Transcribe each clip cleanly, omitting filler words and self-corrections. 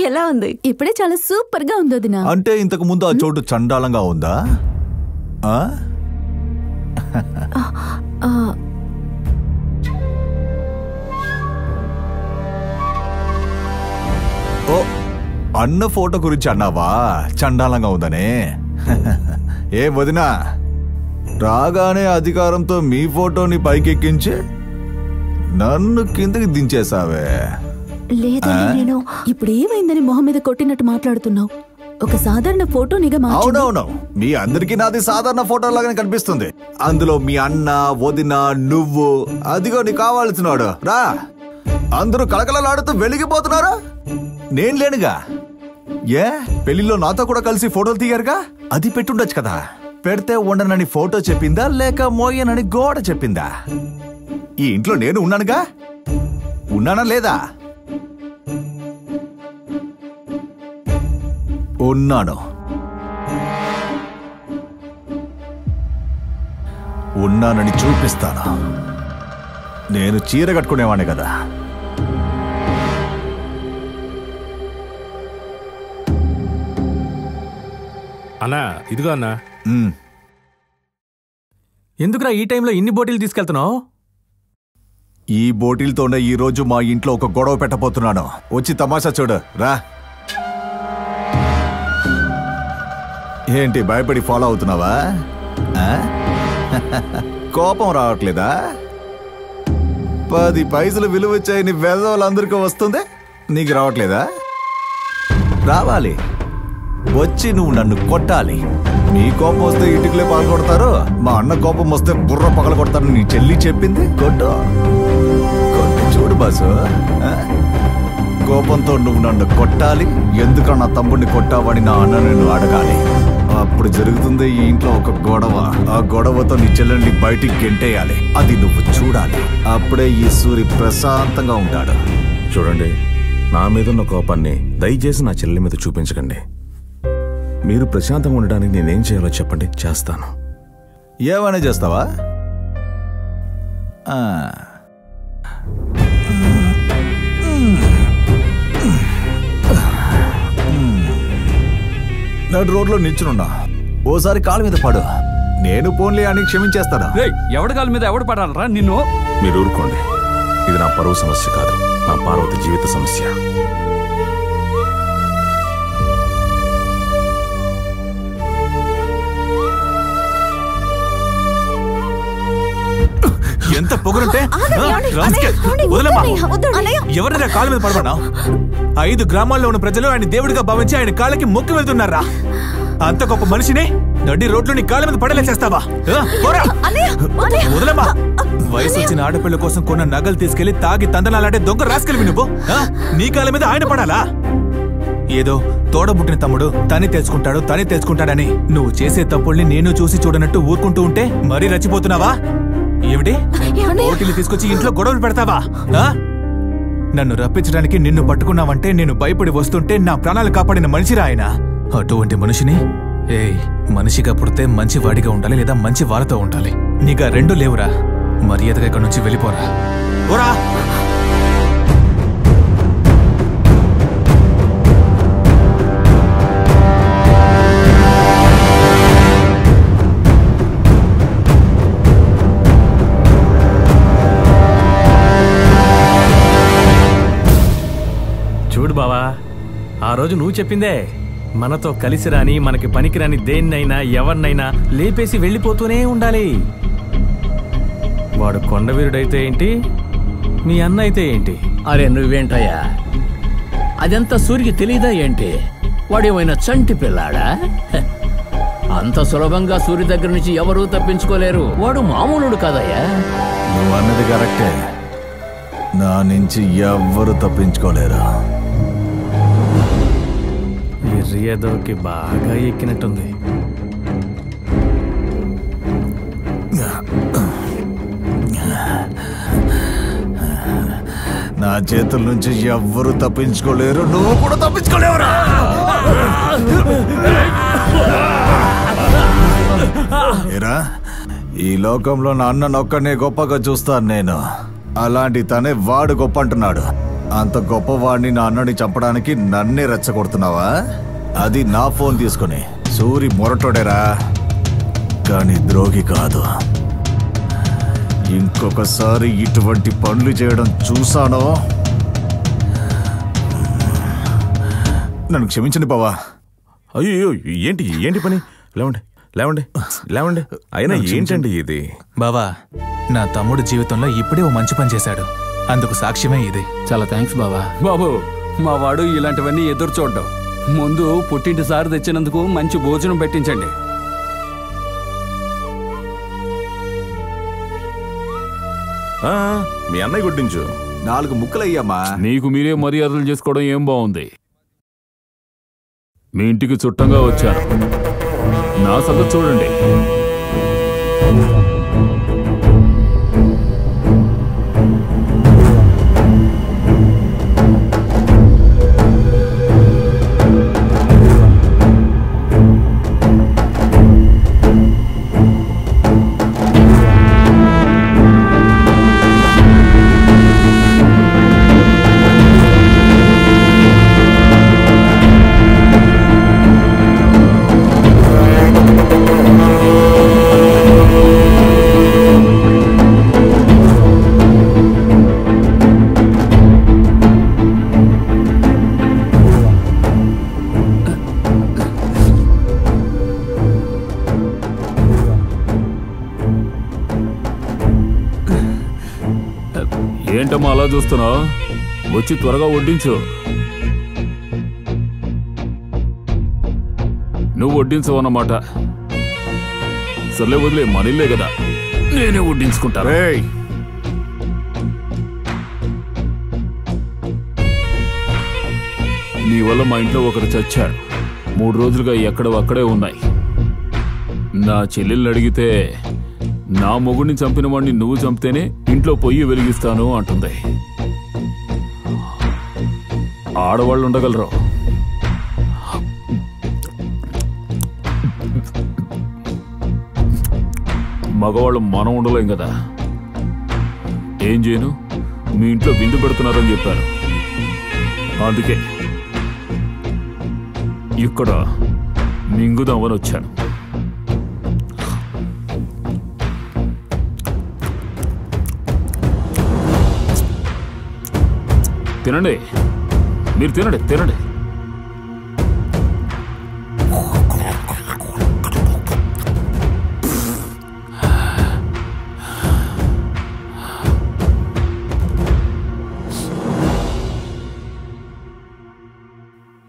ఎలా ఉంది? ఇప్పుడే చాలా సూపర్ గా ఉంది వదినా. అంటే ఇంతకు ముందు ఆ చోటు చండాలంగా ఉందా? ఓ, అన్న ఫోటో గురించి అన్నావా చండాలంగా ఉందనే? ఏ వదినా, రాగానే అధికారంతో మీ ఫోటోని పైకెక్కించి నన్ను కిందకి దించేసావే. లేదండి, నేను ఇప్పుడు ఏమైందని మొహం మీద కొట్టినట్టు మాట్లాడుతున్నావు. ఒక సాధారణ ఫోటోనిగా మార్చు. అవునవును, మీ అందరికి నాది సాధారణ ఫోటో లాగానే కనిపిస్తుంది. అందులో మీ అన్న, వదిన, నువ్వు, అదిగో నీకు కావాల్సినాడు రా. అందరూ కలకలలాడుతూ వెలిగిపోతున్నారు, నేను లేనుగా. ఏ పెళ్లిలో నాతో కూడా కలిసి ఫోటోలు తీయారుగా, అది పెట్టుండొచ్చు కదా. పెడితే ఉండనని ఫోటో చెప్పిందా లేక మోయనని గోడ చెప్పిందా? ఈ ఇంట్లో నేను ఉన్నానుగా, ఉన్నానా లేదా? ఉన్నాను. ఉన్నానని చూపిస్తాను. నేను చీర కట్టుకునేవాణ్ణి కదా. అన్నా ఇదిగో అన్నా. ఎందుకురా ఈ టైంలో ఇన్ని బోటీలు తీసుకెళ్తున్నావు? ఈ బోటీలతోనే ఈ రోజు మా ఇంట్లో ఒక గొడవ పెట్టబోతున్నాను. వచ్చి తమాషా చూడు రా. ఏంటి భయపడి ఫాలో అవుతున్నావా? కోపం రావట్లేదా? 10 పైసలు విలువ వచ్చాయని వెధవలందరికీ వస్తుంది, నీకు రావట్లేదా? రావాలి, వచ్చి నువ్వు నన్ను కొట్టాలి. నీ కోపం వస్తే ఇటుకలే పాల్గొడతారు, మా అన్న కోపం వస్తే బుర్ర పగల కొడతారు. నీ చెల్లి చెప్పింది కొట్టు కొట్టి చూడు బాసు. కోపంతో నువ్వు నన్ను కొట్టాలి. ఎందుకు నా తమ్ముడిని కొట్టావని నా అన్న నిన్ను అడగాలి. అప్పుడు జరుగుతుంది ఈ ఇంట్లో ఒక గొడవ. ఆ గొడవతో నీ చెల్లెల్ని బయటికి గెంటేయాలి. అది నువ్వు చూడాలి. అప్పుడే ఈ సూరి ప్రశాంతంగా ఉంటాడు. చూడండి, నా మీదున్న కోపాన్ని దయచేసి నా చెల్లెలి మీద చూపించకండి. మీరు ప్రశాంతంగా ఉండడానికి నేనేం చేయాలో చెప్పండి, చేస్తాను. ఏమైనా చేస్తావా? నడు రోడ్లో నిల్చునున్నా, ఓసారి కాలు మీద పడు. నేను పోన్లే అని క్షమించేస్తాను. ఎవడి కాలు మీద ఎవడు పడాలరా నిన్ను? మీరు ఊరుకోండి, ఇది నా పరువు సమస్య కాదు, నా పార్వతి జీవిత సమస్య. ఎంత పొగరుంటే ఎవరైనా కాళ్ళ మీద పడబడా? 5 గ్రామాల్లో ఉన్న ప్రజలు ఆయన దేవుడిగా భావించి ఆయన కాళ్ళకి మొక్కి వెళ్తున్నారా? అంత గొప్ప మనిషిని నడి రోడ్లో నీ కాళ్ళ మీద పడలే చేస్తావా? వదలమ్మా. వయసు వచ్చిన ఆడపిల్ల కోసం కొన్న నగలు తీసుకెళ్లి తాగి తందనాలంటే దొంగ రాసుకెళ్ళి నువ్వు నీ కాళ్ళ మీద ఆయన పడాలా? ఏదో తోడబుట్టిన తమ్ముడు తనే తెచ్చుకుంటాడని నువ్వు చేసే తప్పుల్ని నేను చూసి చూడనట్టు ఊరుకుంటూ ఉంటే మరీ రచ్చిపోతున్నావా? ఏమిటి పోటీలు తీసుకొచ్చి ఇంట్లో గొడవలు పెడతావా? నన్ను రప్పించడానికి నిన్ను పట్టుకున్నావంటే నేను భయపడి వస్తుంటే నా ప్రాణాలు కాపాడిన మనిషిరా ఆయన. అటువంటి మనిషిని మనిషిగా పుడితే మంచి వాడిగా ఉండాలి, లేదా మంచి వాళ్ళతో ఉండాలి. నీగా 2 లేవురా. మర్యాదగా ఇక్కడి నుంచి వెళ్ళిపోరా. ఓరా. చూడు బావా, ఆ రోజు నువ్వు చెప్పిందే, మనతో కలిసి రాని మనకి పనికిరాని దేన్నైనా ఎవరినైనా లేపేసి వెళ్ళిపోతూనే ఉండాలి. వాడు కొండవీరుడైతే ఏంటి, మీ అన్న అయితే ఏంటి? అరే నువ్వేంటయ్యా, అదంతా సూరికి తెలీదా ఏంటి? వాడేమైనా చంటి పిల్లాడా? అంత సులభంగా సూర్య దగ్గర నుంచి ఎవరూ తప్పించుకోలేరు. వాడు మామూలుడు కాదయ్యా. నువ్వు అన్నది కరెక్టే, నా నుంచి ఎవ్వరు తప్పించుకోలేరు. రియదోకి బాగా ఎక్కినట్టుంది. నా చేతుల నుంచి ఎవ్వరు తప్పించుకోలేరు, నువ్వు కూడా తప్పించుకోలేవురా. ఏరా, ఈ లోకంలో నా అన్ననొక్కనే గొప్పగా చూస్తాను నేను. అలాంటి తనే వాడు గొప్ప అంటున్నాడు. అంత గొప్పవాడిని నా అన్నని చంపడానికి నన్నే రెచ్చగొడుతున్నావా? అది నా ఫోన్ తీసుకుని. సూరి మొరటోడేరా, కానీ ద్రోహి కాదు. ఇంకొకసారి ఇటువంటి పనులు చేయడం చూసానో నన్ను క్షమించండి బావా. అయ్యో ఏంటి ఏంటి పని? లేవండి లేవండి లేవండి. అయినా ఏంటండి ఇది? బావా, నా తమ్ముడు జీవితంలో ఇప్పుడే ఓ మంచి పని చేశాడు, అందుకు సాక్ష్యమే ఇది. చాలా థ్యాంక్స్ బావా. బాబు, మా వాడు ఇలాంటివన్నీ ఎదురు చూడ్డం. ముందు పుట్టింటి సారి తెచ్చినందుకు మంచి భోజనం పెట్టించండి. మీ అన్నయ్య గుడ్డించు. 4 ముక్కలయ్యమ్మా. మీకు మీరే మర్యాదలు చేసుకోవడం ఏం బాగుంది. మీ ఇంటికి చుట్టంగా వచ్చారు, నా సంగతి చూడండి. ఏంటమ్మా అలా చూస్తున్నావు? వచ్చి త్వరగా వడ్డించు. నువ్వు వడ్డించవన్నమాట. సర్లే వదిలే, మనిల్లే కదా, నేనే వడ్డించుకుంటా. నీ వల్ల మా ఇంట్లో ఒకరు చచ్చాడు. 3 రోజులుగా ఎక్కడవక్కడే ఉన్నాయి. నా చెల్లెల్ని అడిగితే నా మొగుడిని చంపిన వాడిని నువ్వు చంపితేనే ఇంట్లో పొయ్యి వెలిగిస్తాను అంటుంది. ఆడవాళ్ళు ఉండగలరు, మగవాళ్ళు మనం ఉండలేం కదా. ఏం చేయను, మీ ఇంట్లో విందు పెడుతున్నారని చెప్పారు, అందుకే ఇక్కడ మింగుదామని వచ్చాను. తినండి, మీరు తినండి తినండి.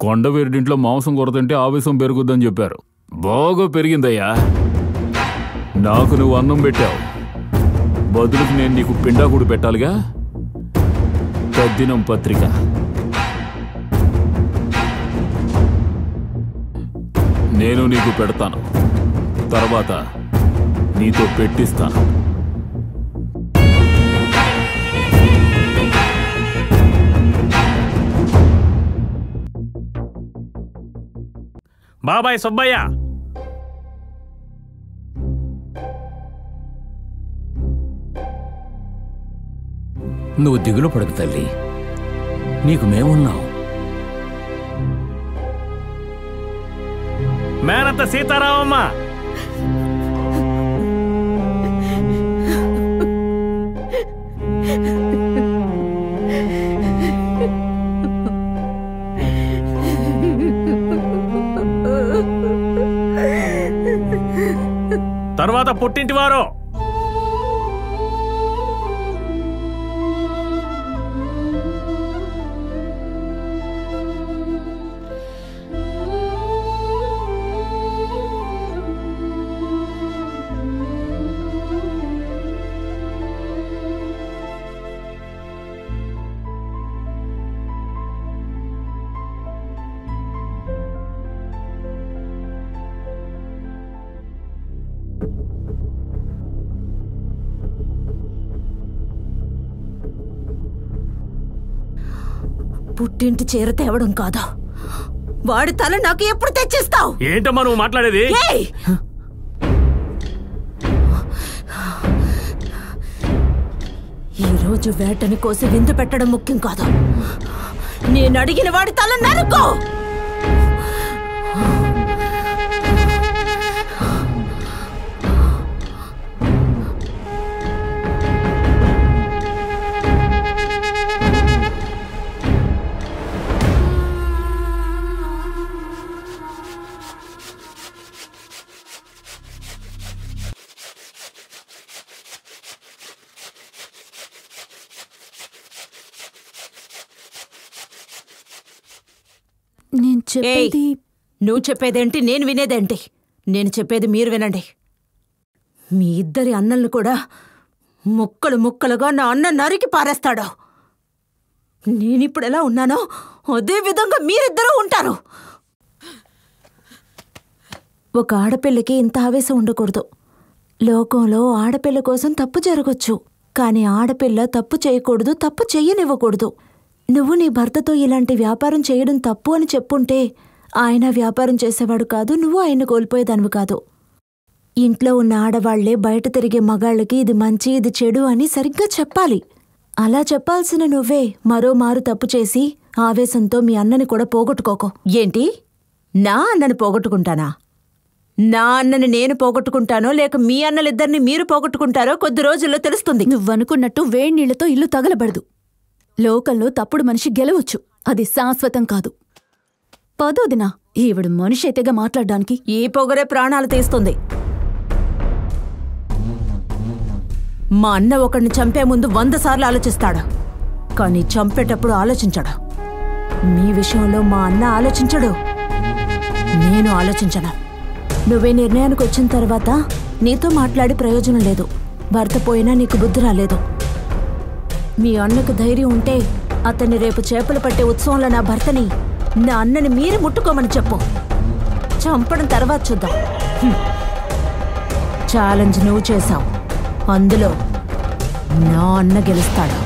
కొండవీరుడింట్లో మాంసం కొరతంటే ఆవేశం పెరుగుద్దని చెప్పారు. బాగా పెరిగిందయ్యా. నాకు నువ్వు అన్నం పెట్టావు, బదులుకు నేను నీకు పిండాకుడు పెట్టాలిగా. తద్దినం పత్రిక. నేను నీకు పెడతాను, తర్వాత నీతో పెట్టిస్తాను. బాబాయ్ సుబ్బయ్య, నువ్వు దిగులు పడకు తల్లి, నీకు మేమున్నాం. మేనత్త సీతారామమ్మ, తర్వాత పుట్టింటి వారు. పుట్టింటి చీర తేవడం కాదు, వాడి తల నాకు ఎప్పుడు తెచ్చిస్తావు? ఏంటమ్మా నువ్వు మాట్లాడేది? ఈరోజు వేటని కోసి విందు పెట్టడం ముఖ్యం కాదు. నేను అడిగిన వాడి తల నరుకో. నేను చెప్పేది నువ్వు చెప్పేదేంటి, నేను వినేదేంటి? నేను చెప్పేది మీరు వినండి. మీ ఇద్దరి అన్నల్ని కూడా ముక్కలు ముక్కలుగా నా అన్న నరికి పారేస్తాడు. నేనిప్పుడు ఎలా ఉన్నానో అదే విధంగా మీరిద్దరూ ఉంటారు. ఒక ఆడపిల్లకి ఇంత ఆవేశం ఉండకూడదు. లోకంలో ఆడపిల్ల కోసం తప్పు జరగొచ్చు, కానీ ఆడపిల్ల తప్పు చేయకూడదు, తప్పు చెయ్యనివ్వకూడదు. నువ్వు నీ భర్తతో ఇలాంటి వ్యాపారం చేయడం తప్పు అని చెప్పుంటే ఆయన వ్యాపారం చేసేవాడు కాదు, నువ్వు ఆయన కోల్పోయేదానివి కాదు. ఇంట్లో ఉన్న ఆడవాళ్లే బయట తిరిగే మగాళ్ళకి ఇది మంచి ఇది చెడు అని సరిగ్గా చెప్పాలి. అలా చెప్పాల్సిన నువ్వే మరోమారు తప్పు చేసి ఆవేశంతో మీ అన్నని కూడా పోగొట్టుకోకు. ఏంటి? నా అన్నని పోగొట్టుకుంటానా? నా అన్నని నేను పోగొట్టుకుంటానో లేక మీ అన్నలిద్దరిని మీరు పోగొట్టుకుంటారో కొద్ది రోజుల్లో తెలుస్తుంది. నువ్వనుకున్నట్టు వేణీళ్లతో ఇల్లు తగలబడదు. లోకంలో తప్పుడు మనిషి గెలవచ్చు, అది శాశ్వతం కాదు. పదోదినా ఈవిడు మనిషి అయితేగా మాట్లాడడానికి. ఈ పొగరే ప్రాణాలు తీస్తుంది. మా అన్న ఒకడిని చంపే ముందు 100 సార్లు ఆలోచిస్తాడు, కానీ చంపేటప్పుడు ఆలోచించడు. మీ విషయంలో మా అన్న ఆలోచించడు, నేను ఆలోచించను. నువ్వే నిర్ణయానికి వచ్చిన తర్వాత నీతో మాట్లాడి ప్రయోజనం లేదు. భర్త పోయినా నీకు బుద్ధి రాలేదు. మీ అన్నకు ధైర్యం ఉంటే అతన్ని రేపు చేపలు పట్టే ఉత్సవంలో నా భర్తని, నా అన్నని మీరు ముట్టుకోమని చెప్పు. చంపడం తర్వాత చూద్దాం. ఛాలెంజ్ నువ్వు చేశావు, అందులో నా అన్న గెలుస్తాడు.